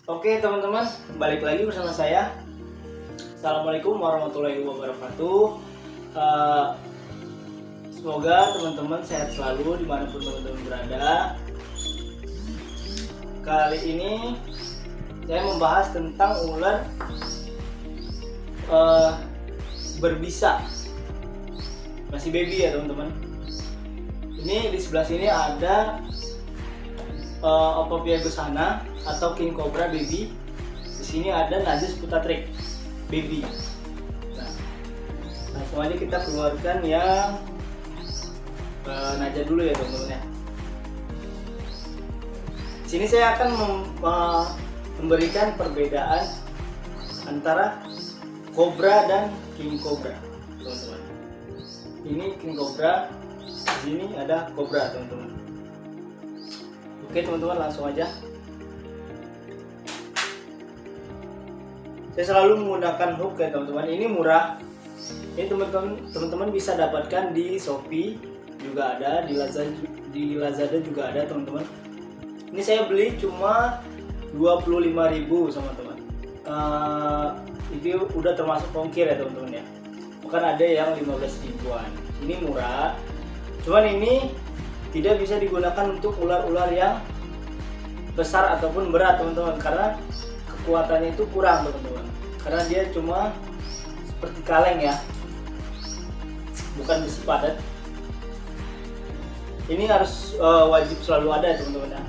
Oke teman-teman, balik lagi bersama saya. Assalamualaikum warahmatullahi wabarakatuh. Semoga teman-teman sehat selalu dimanapun teman-teman berada. Kali ini saya membahas tentang ular berbisa. Masih baby ya teman-teman. Ini di sebelah sini ada Opopia gosana atau king cobra baby. Di sini ada Najus putatrix baby. Nah, langsung aja kita keluarkan yang Naja dulu ya teman-teman ya. Di sini saya akan memberikan perbedaan antara cobra dan king cobra, teman-teman. Ini king cobra, di sini ada cobra, teman-teman. Oke teman-teman, langsung aja. Saya selalu menggunakan hook ya teman-teman. Ini murah. Ini teman-teman bisa dapatkan di Shopee juga ada, di Lazada juga ada teman-teman. Ini saya beli cuma 25.000 sama teman. Itu udah termasuk ongkir ya teman-teman ya. Bukan ada yang 15 ribuan. Ini murah. Cuman ini tidak bisa digunakan untuk ular-ular yang besar ataupun berat teman-teman, karena kekuatannya itu kurang teman-teman. Karena dia cuma seperti kaleng ya, bukan besi padat. Ini harus wajib selalu ada teman-teman ya.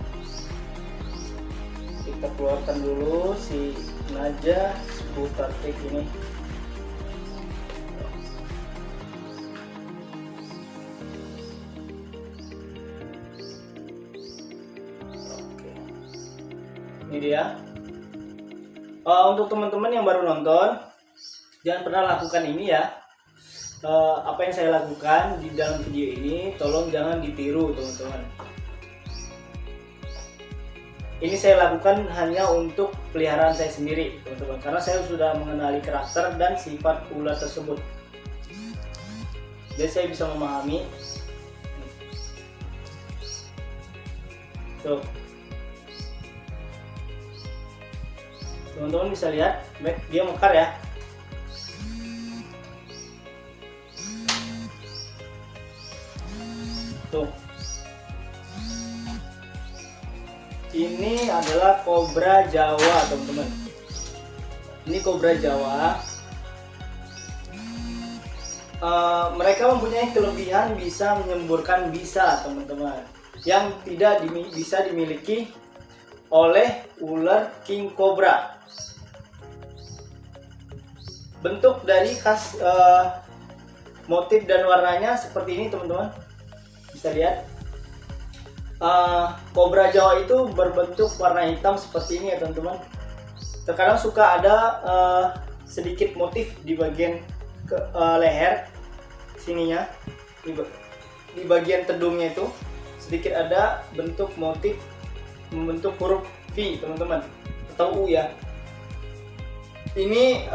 Kita keluarkan dulu si Najus putatrix ini. Ini dia. Untuk teman-teman yang baru nonton, jangan pernah lakukan ini ya. Apa yang saya lakukan di dalam video ini, tolong jangan ditiru teman-teman. Ini saya lakukan hanya untuk peliharaan saya sendiri teman-teman, karena saya sudah mengenali karakter dan sifat ular tersebut. Jadi saya bisa memahami. Tuh. Teman-teman bisa lihat, dia mekar ya. Tuh. Ini adalah kobra Jawa, teman-teman. Ini kobra Jawa. Mereka mempunyai kelebihan bisa menyemburkan bisa, teman-teman, yang tidak bisa dimiliki oleh ular king cobra. Bentuk dari motif dan warnanya seperti ini teman-teman, bisa lihat. Kobra Jawa itu berbentuk warna hitam seperti ini ya teman-teman. Terkadang suka ada sedikit motif di bagian leher sininya, di bagian tedungnya itu sedikit ada bentuk motif membentuk huruf V teman-teman, atau U ya. Ini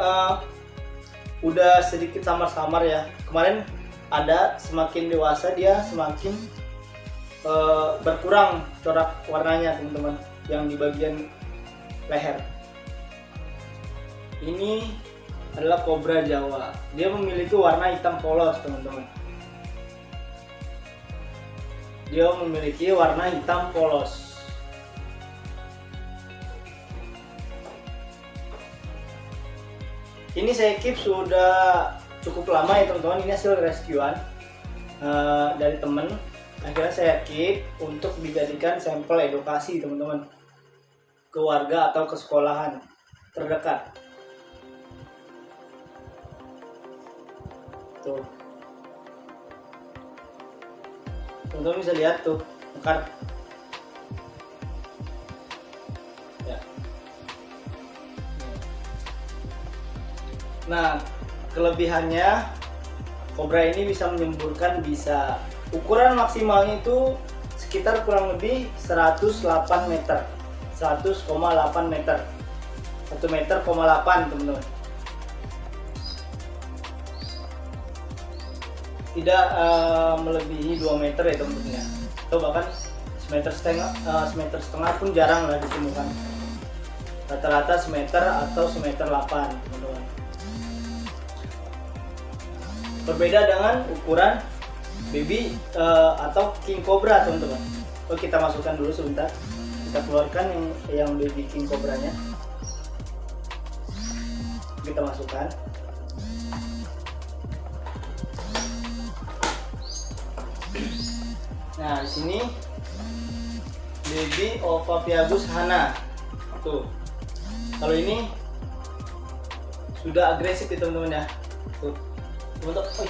udah sedikit samar-samar ya. Kemarin ada, semakin dewasa dia semakin berkurang corak warnanya teman-teman, yang di bagian leher. Ini adalah kobra Jawa. Dia memiliki warna hitam polos teman-teman. Dia memiliki warna hitam polos. Ini saya keep sudah cukup lama ya teman-teman. Ini hasil rescuean dari temen. Akhirnya saya keep untuk dijadikan sampel edukasi teman-teman, ke warga atau ke sekolahan terdekat. Tuh, teman-teman bisa lihat tuh, mekar. Ya. Nah, kelebihannya kobra ini bisa menyemburkan bisa. Ukuran maksimalnya itu sekitar kurang lebih 108 meter. 100,8 meter. 1 meter, 8 teman-teman. Tidak melebihi 2 meter ya teman-teman ya. Atau bahkan semeter setengah pun jarang lah ditemukan. rata-rata semeter atau semeter 8 teman-teman. Berbeda dengan ukuran baby atau king cobra teman-teman. Oke, kita masukkan dulu sebentar. Kita keluarkan yang baby king cobranya. Kita masukkan. Nah, di sini baby Ophiophagus hana. Tuh. Kalau ini sudah agresif ya teman-teman ya. Tuh. Teman-teman,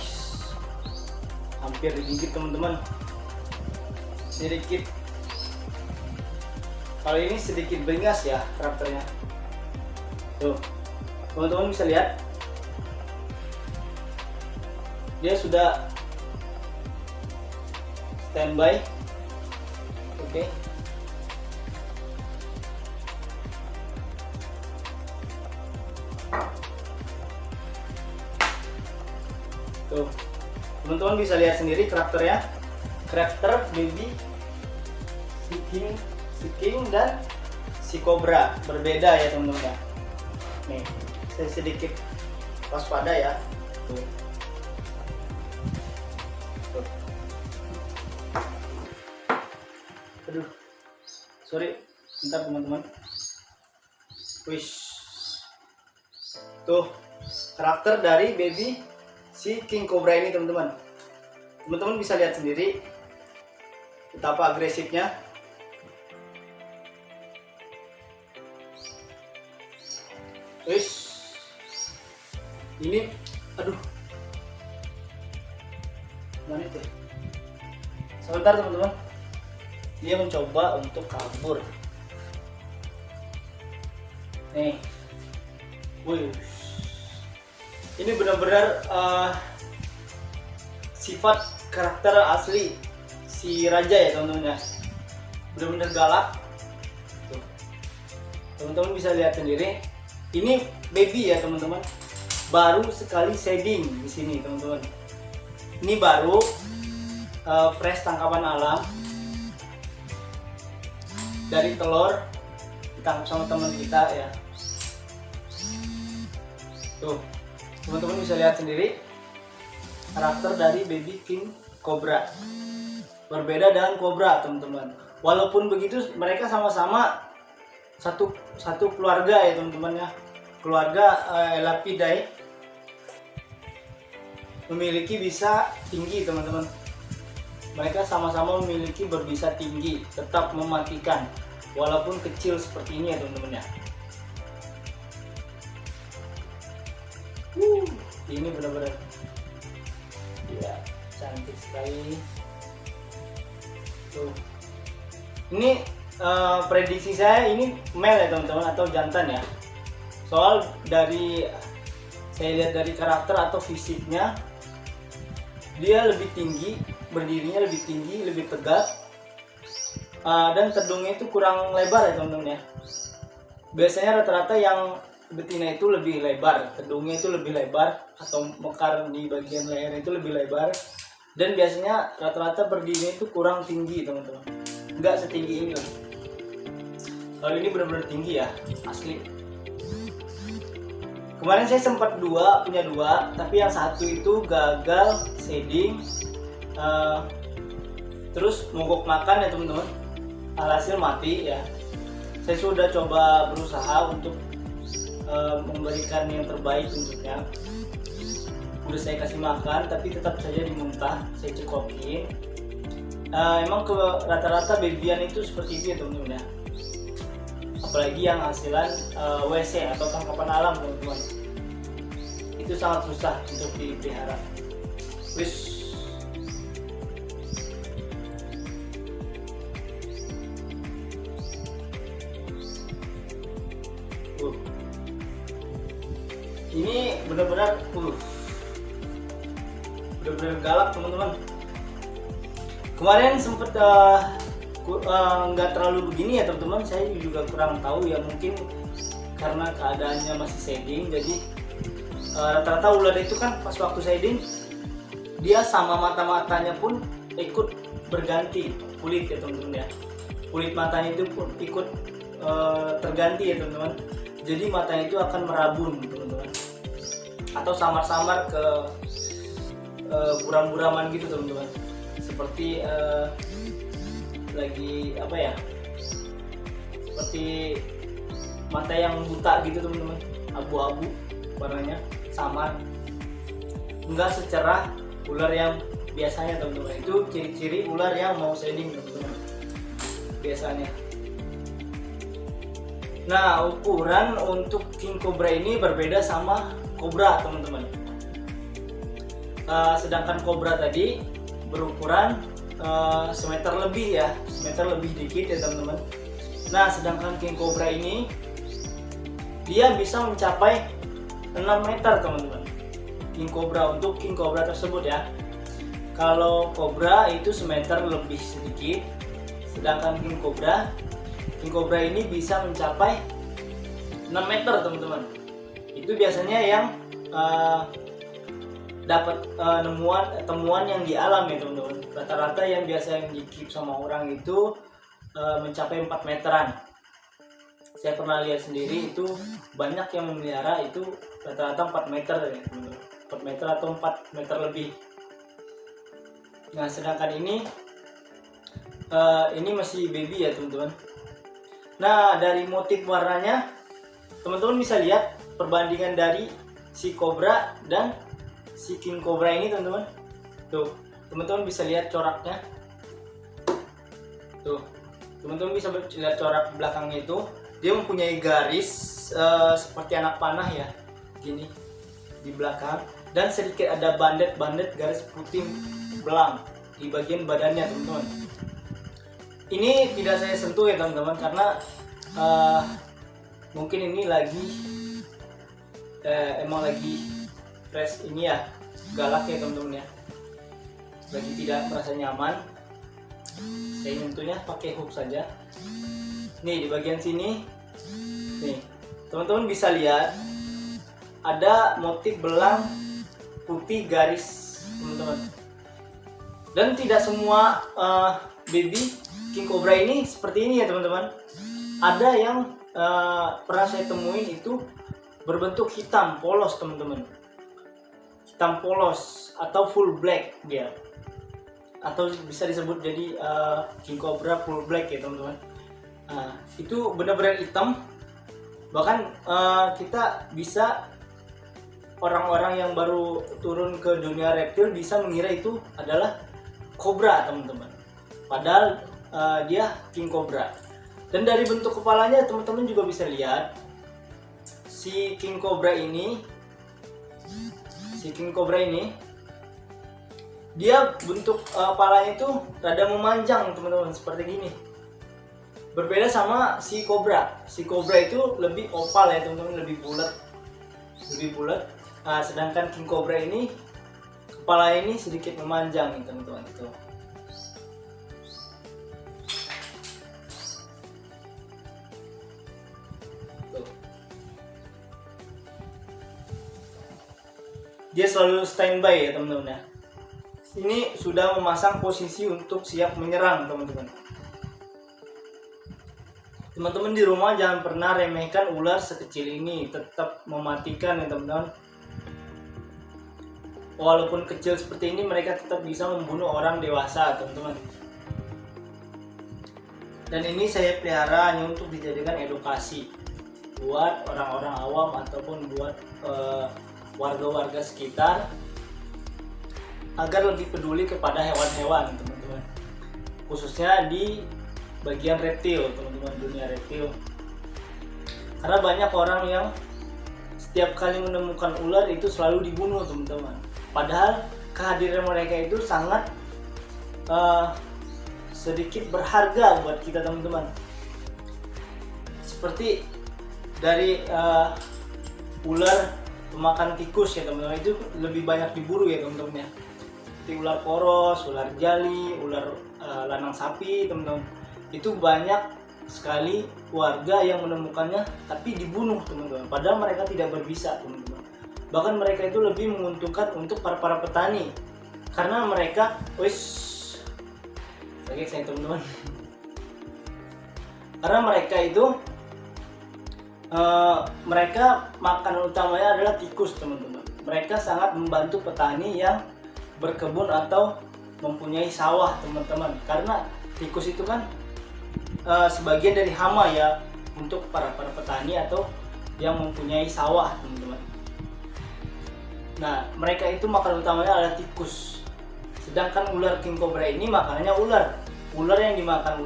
hampir digigit teman-teman. Sedikit. Kalau ini sedikit beringas ya karakternya. Tuh. Teman-teman bisa lihat. Dia sudah standby. Oke. Tuh, teman-teman bisa lihat sendiri karakternya, karakter baby si king dan si cobra berbeda ya teman-teman ya. Nih, saya sedikit waspada ya. Tuh. Tuh. Aduh, sorry, bentar teman-teman. Wish, tuh karakter dari baby si king cobra ini teman-teman. Teman-teman bisa lihat sendiri betapa agresifnya. Wish, ini, aduh, mana itu? Sebentar teman-teman. Dia mencoba untuk kabur. Nih, wih, ini benar-benar sifat karakter asli si raja ya teman-teman ya. Benar-benar galak. Tuh. Teman-teman bisa lihat sendiri. Ini baby ya teman-teman. Baru sekali shading di sini teman-teman. Ini baru fresh tangkapan alam. Dari telur ditangkap sama teman kita ya. Tuh, teman-teman bisa lihat sendiri karakter dari baby king cobra. Berbeda dengan cobra teman-teman. Walaupun begitu mereka sama-sama satu keluarga ya teman-teman ya. Keluarga Elapidae, memiliki bisa tinggi teman-teman. Mereka sama-sama memiliki berbisa tinggi, tetap mematikan walaupun kecil seperti ini ya teman-teman ya. Ini benar-benar ya cantik sekali. Tuh. Ini prediksi saya ini male ya teman-teman atau jantan ya. Soal dari saya lihat dari karakter atau fisiknya, dia lebih tinggi, berdirinya lebih tinggi, lebih tegak, dan tedungnya itu kurang lebar ya teman-teman ya. Biasanya rata-rata yang betina itu lebih lebar, tedungnya itu lebih lebar atau mekar di bagian leher itu lebih lebar, dan biasanya rata-rata berdirinya itu kurang tinggi teman-teman, nggak setinggi ini lah. Kalau ini benar-benar tinggi ya, asli. Kemarin saya sempat punya dua, tapi yang satu itu gagal shading, terus mogok makan ya teman-teman, alhasil mati ya. Saya sudah coba berusaha untuk memberikan yang terbaik untuknya. Udah saya kasih makan, tapi tetap saja dimuntah. Saya cekokin. Emang rata-rata babyan itu seperti itu ya teman-teman ya. Apalagi yang hasilan WC atau tangkapan alam teman-teman, itu sangat susah untuk dipelihara. Wis, ini benar-benar benar-benar galak teman-teman. Kemarin sempet nggak terlalu begini ya teman-teman, saya juga kurang tahu ya, mungkin karena keadaannya masih shading. Jadi rata-rata ular itu kan pas waktu shading dia sama mata-matanya pun ikut berganti kulit ya teman-teman ya. Kulit matanya itu pun ikut terganti ya teman-teman. Jadi matanya itu akan merabun teman-teman, atau samar-samar ke buram-buraman gitu teman-teman, seperti lagi apa ya, seperti mata yang buta gitu teman-teman, abu-abu warnanya, samar, enggak secerah ular yang biasanya teman-teman. Itu ciri-ciri ular yang mau shedding teman-teman biasanya. Nah, ukuran untuk king cobra ini berbeda sama kobra teman-teman. Sedangkan kobra tadi berukuran semeter lebih ya, semeter lebih dikit ya teman-teman. Nah, sedangkan king cobra ini dia bisa mencapai 6 meter teman-teman. King cobra, untuk king cobra tersebut ya. Kalau kobra itu semeter lebih sedikit, sedangkan king cobra ini bisa mencapai 6 meter teman-teman. Itu biasanya yang dapat temuan yang di alam ya teman-teman. Rata-rata yang biasa yang di-keep sama orang itu mencapai 4 meteran. Saya pernah lihat sendiri itu banyak yang memelihara itu rata-rata 4 meter ya teman-teman. 4 meter atau 4 meter lebih. Nah, sedangkan ini masih baby ya teman-teman. Nah, dari motif warnanya teman-teman bisa lihat perbandingan dari si kobra dan si king cobra ini teman-teman. Tuh, teman-teman bisa lihat coraknya. Tuh, teman-teman bisa lihat corak belakangnya itu. Dia mempunyai garis seperti anak panah ya, gini di belakang, dan sedikit ada bandet-bandet garis putih belang di bagian badannya teman-teman. Ini tidak saya sentuh ya teman-teman, karena mungkin ini lagi emang lagi fresh ini ya, galak ya teman-teman ya, lagi tidak merasa nyaman. Saya nyentuhnya pakai hook saja. Nih di bagian sini, nih teman-teman bisa lihat ada motif belang putih garis teman-teman. Dan tidak semua baby king cobra ini seperti ini ya teman-teman. Ada yang pernah saya temuin itu berbentuk hitam polos teman-teman, hitam polos atau full black dia, atau bisa disebut jadi king cobra full black ya teman-teman. Itu benar-benar hitam. Bahkan kita bisa, orang-orang yang baru turun ke dunia reptil bisa mengira itu adalah kobra teman-teman, padahal dia king cobra. Dan dari bentuk kepalanya teman-teman juga bisa lihat si king cobra ini dia bentuk kepalanya itu rada memanjang teman-teman, seperti gini. Berbeda sama si kobra. Si kobra itu lebih oval ya teman-teman, lebih bulat. Sedangkan king cobra ini kepala ini sedikit memanjang nih teman-teman. Tuh. Dia selalu standby ya teman-teman ya. Ini sudah memasang posisi untuk siap menyerang teman-teman. Teman-teman di rumah jangan pernah remehkan ular sekecil ini, tetap mematikan ya teman-teman. Walaupun kecil seperti ini, mereka tetap bisa membunuh orang dewasa teman-teman. Dan ini saya pelihara hanya untuk dijadikan edukasi buat orang-orang awam ataupun buat warga-warga sekitar agar lebih peduli kepada hewan-hewan teman-teman, khususnya di bagian reptil teman-teman, dunia reptil. Karena banyak orang yang setiap kali menemukan ular itu selalu dibunuh teman-teman, padahal kehadiran mereka itu sangat sedikit berharga buat kita teman-teman. Seperti dari ular pemakan tikus ya teman-teman, itu lebih banyak diburu ya teman-teman ya. Seperti ular poros, ular jali, ular lanang sapi teman-teman. Itu banyak sekali warga yang menemukannya tapi dibunuh teman-teman. Padahal mereka tidak berbisa teman-teman. Bahkan mereka itu lebih menguntungkan untuk para petani, karena mereka saya teman-teman. Karena mereka itu mereka makanan utamanya adalah tikus, teman-teman. Mereka sangat membantu petani yang berkebun atau mempunyai sawah, teman-teman, karena tikus itu kan sebagian dari hama ya untuk para petani atau yang mempunyai sawah, teman-teman. Nah, mereka itu makanan utamanya adalah tikus. Sedangkan ular king cobra ini makanannya ular. Ular yang dimakan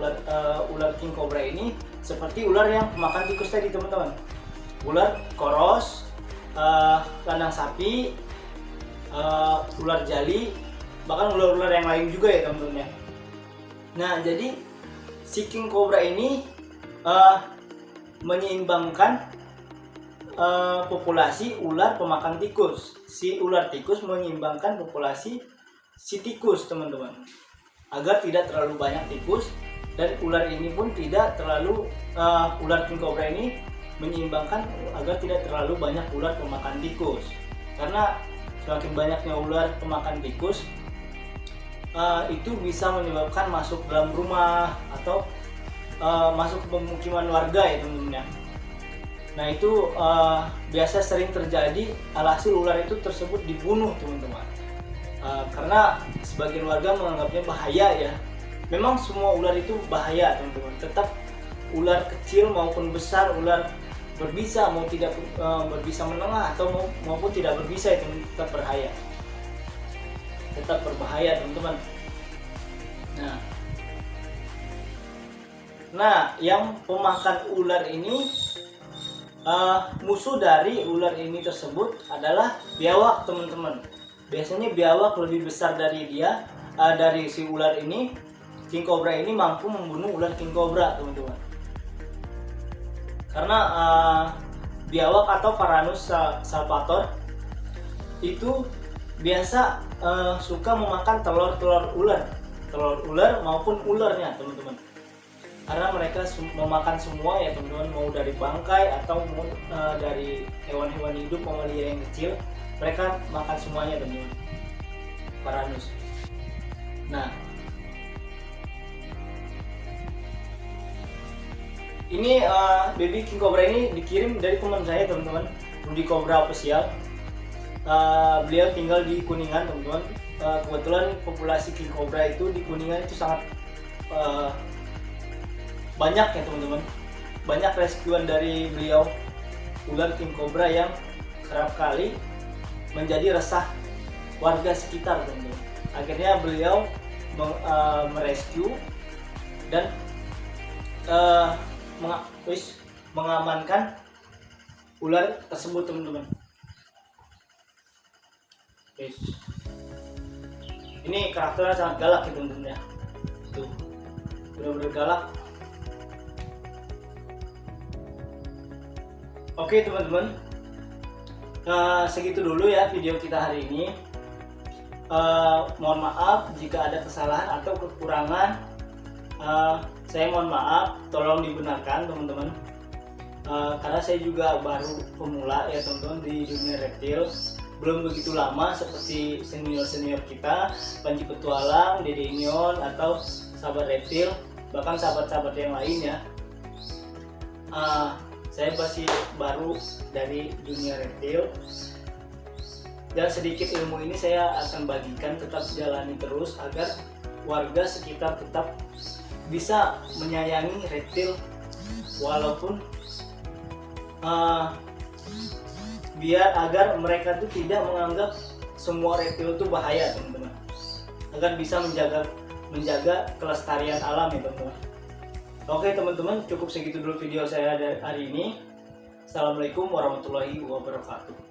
ular king cobra ini seperti ular yang makan tikus tadi, teman-teman. Ular koros, kandang sapi, ular jali, bahkan ular-ular yang lain juga ya, teman-teman ya. Nah, jadi si king cobra ini menyeimbangkan populasi ular pemakan tikus. Si ular tikus menyeimbangkan populasi si tikus, teman-teman, agar tidak terlalu banyak tikus, dan ular ini pun tidak terlalu ular king cobra ini menyeimbangkan agar tidak terlalu banyak ular pemakan tikus. Karena semakin banyaknya ular pemakan tikus, itu bisa menyebabkan masuk dalam rumah atau masuk ke pemukiman warga ya, teman-teman ya. Nah, itu biasa sering terjadi, alhasil ular itu tersebut dibunuh, teman-teman. Karena sebagian warga menganggapnya bahaya ya. Memang semua ular itu bahaya, teman-teman. Tetap ular kecil maupun besar, ular berbisa mau tidak berbisa menengah atau maupun tidak berbisa, itu tetap berbahaya. Tetap berbahaya, teman-teman. Nah, yang pemakan ular ini, musuh dari ular ini tersebut adalah biawak, teman-teman. Biasanya biawak lebih besar dari dia, dari si ular ini. King cobra ini mampu membunuh ular king cobra, teman-teman. Karena biawak atau Varanus salvator itu biasa suka memakan telur ular maupun ularnya, teman-teman. Karena mereka memakan semua ya, teman-teman, mau dari bangkai atau mau dari hewan-hewan hidup mamalia yang kecil, mereka makan semuanya, teman-teman. Varanus. Nah, ini baby king cobra ini dikirim dari teman saya, teman-teman, Rudy Cobra Official. Beliau tinggal di Kuningan, teman-teman. Kebetulan populasi king cobra itu di Kuningan itu sangat banyak ya, teman-teman. Banyak rescuan dari beliau, ular king cobra yang kerap kali menjadi resah warga sekitar, teman-teman. Akhirnya beliau merescue dan mengamankan ular tersebut, teman-teman. Ini karakternya sangat galak ya, teman-teman ya. Tuh, benar-benar galak. Oke, teman-teman, segitu dulu ya video kita hari ini. Mohon maaf jika ada kesalahan atau kekurangan. Saya mohon maaf, tolong dibenarkan, teman-teman. Karena saya juga baru pemula ya, teman-teman, di dunia reptil. Belum begitu lama seperti senior-senior kita, Panji Petualang, Dede Inyon, atau sahabat reptil, bahkan sahabat-sahabat yang lain ya. Saya masih baru dari dunia reptil, dan sedikit ilmu ini saya akan bagikan, tetap jalani terus agar warga sekitar tetap bisa menyayangi reptil, walaupun biar agar mereka itu tidak menganggap semua reptil itu bahaya, teman-teman, agar bisa menjaga kelestarian alam ya, teman-teman. Oke, teman-teman, cukup segitu dulu video saya hari ini. Assalamualaikum warahmatullahi wabarakatuh.